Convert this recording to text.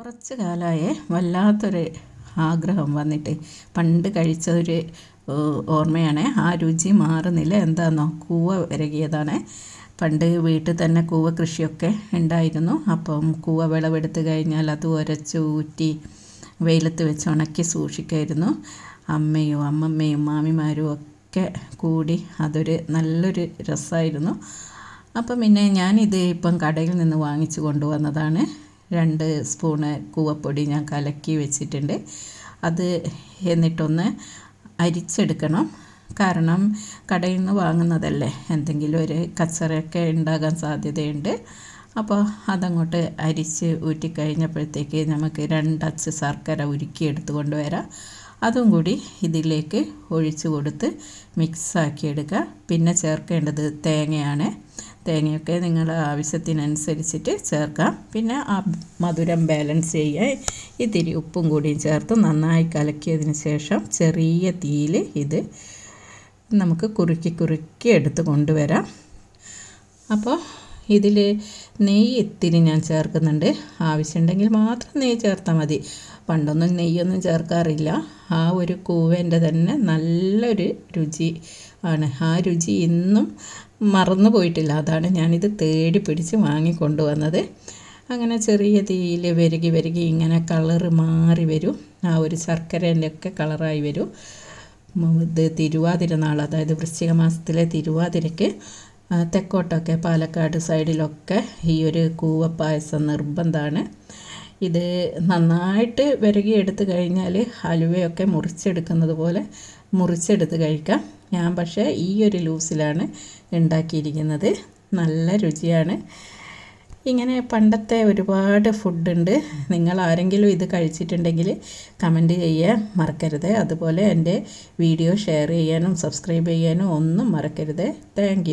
കുറച്ച് കാലമായി വല്ലാത്തൊരു ആഗ്രഹം വന്നിട്ട് പണ്ട് കഴിച്ചൊരു ഓർമ്മയാണ്. ആ രുചി മാറുന്നില്ല. എന്താണെന്നോ, കൂവ വിരകിയതാണ്. പണ്ട് വീട്ടിൽ തന്നെ കൂവ കൃഷിയൊക്കെ ഉണ്ടായിരുന്നു. അപ്പം കൂവ വിളവെടുത്ത് കഴിഞ്ഞാൽ അത് ഉരച്ച് ഊറ്റി വെയിലത്ത് വെച്ച് ഉണക്കി സൂക്ഷിക്കുമായിരുന്നു. അമ്മയും അമ്മമ്മയും മാമിമാരും ഒക്കെ കൂടി അതൊരു നല്ലൊരു രസമായിരുന്നു. അപ്പം പിന്നെ ഞാനിത് ഇപ്പം കടയിൽ നിന്ന് വാങ്ങിച്ചു കൊണ്ടുവന്നതാണ്. 2 സ്പൂണ് കൂവപ്പൊടി ഞാൻ കലക്കി വെച്ചിട്ടുണ്ട്. അത് എന്നിട്ടൊന്ന് അരിച്ചെടുക്കണം. കാരണം കടയിൽ നിന്ന് വാങ്ങുന്നതല്ലേ, എന്തെങ്കിലും ഒരു കച്ചറയൊക്കെ ഉണ്ടാകാൻ സാധ്യതയുണ്ട്. അപ്പോൾ അതങ്ങോട്ട് അരിച്ച് ഊറ്റിക്കഴിഞ്ഞപ്പോഴത്തേക്ക് നമുക്ക് 2 അച്ച് ശർക്കര ഉരുക്കിയെടുത്ത് കൊണ്ടുവരാം. അതും കൂടി ഇതിലേക്ക് ഒഴിച്ചു കൊടുത്ത് മിക്സാക്കി എടുക്കുക. പിന്നെ ചേർക്കേണ്ടത് തേങ്ങയാണ്. തേങ്ങയൊക്കെ നിങ്ങളുടെ ആവശ്യത്തിനനുസരിച്ചിട്ട് ചേർക്കാം. പിന്നെ ആ മധുരം ബാലൻസ് ചെയ്യാൻ ഇത്തിരി ഉപ്പും കൂടിയും ചേർത്ത് നന്നായി കലക്കിയതിന് ശേഷം ചെറിയ തീയിൽ ഇത് നമുക്ക് കുറുക്കി എടുത്ത് കൊണ്ടുവരാം. അപ്പോൾ ഇതിൽ നെയ്യ് ഇത്തിരി ഞാൻ ചേർക്കുന്നുണ്ട്. ആവശ്യമുണ്ടെങ്കിൽ മാത്രം നെയ്യ് ചേർത്താൽ മതി. പണ്ടൊന്നും നെയ്യൊന്നും ചേർക്കാറില്ല. ആ ഒരു കൂവേൻ്റെ തന്നെ നല്ലൊരു രുചി ആണ്. ആ രുചി ഇന്നും മറന്നു പോയിട്ടില്ല. അതാണ് ഞാനിത് തേടി പിടിച്ച് വാങ്ങിക്കൊണ്ടുവന്നത്. അങ്ങനെ ചെറിയ തീയിൽ വിരകി ഇങ്ങനെ കളറ് മാറി വരും. ആ ഒരു ശർക്കരേൻ്റെ ഒക്കെ കളറായി വരും. ഇത് തിരുവാതിര നാൾ, അതായത് വൃശ്ചിക മാസത്തിലെ തിരുവാതിരയ്ക്ക് തെക്കോട്ടൊക്കെ പാലക്കാട് സൈഡിലൊക്കെ ഈ ഒരു കൂവപ്പായസം നിർബന്ധമാണ്. ഇത് നന്നായിട്ട് വിരകിയെടുത്ത് കഴിഞ്ഞാൽ ഹലുവയൊക്കെ മുറിച്ചെടുക്കുന്നത് പോലെ മുറിച്ചെടുത്ത് കഴിക്കാം. ഞാൻ പക്ഷേ ഈ ഒരു ലൂസിലാണ് ഉണ്ടാക്കിയിരിക്കുന്നത്. നല്ല രുചിയാണ്. ഇങ്ങനെ പണ്ടത്തെ ഒരുപാട് ഫുഡുണ്ട്. നിങ്ങൾ ആരെങ്കിലും ഇത് കഴിച്ചിട്ടുണ്ടെങ്കിൽ കമൻറ്റ് ചെയ്യാൻ മറക്കരുത്. അതുപോലെ എൻ്റെ വീഡിയോ ഷെയർ ചെയ്യാനും സബ്സ്ക്രൈബ് ചെയ്യാനും ഒന്നും മറക്കരുത്. താങ്ക്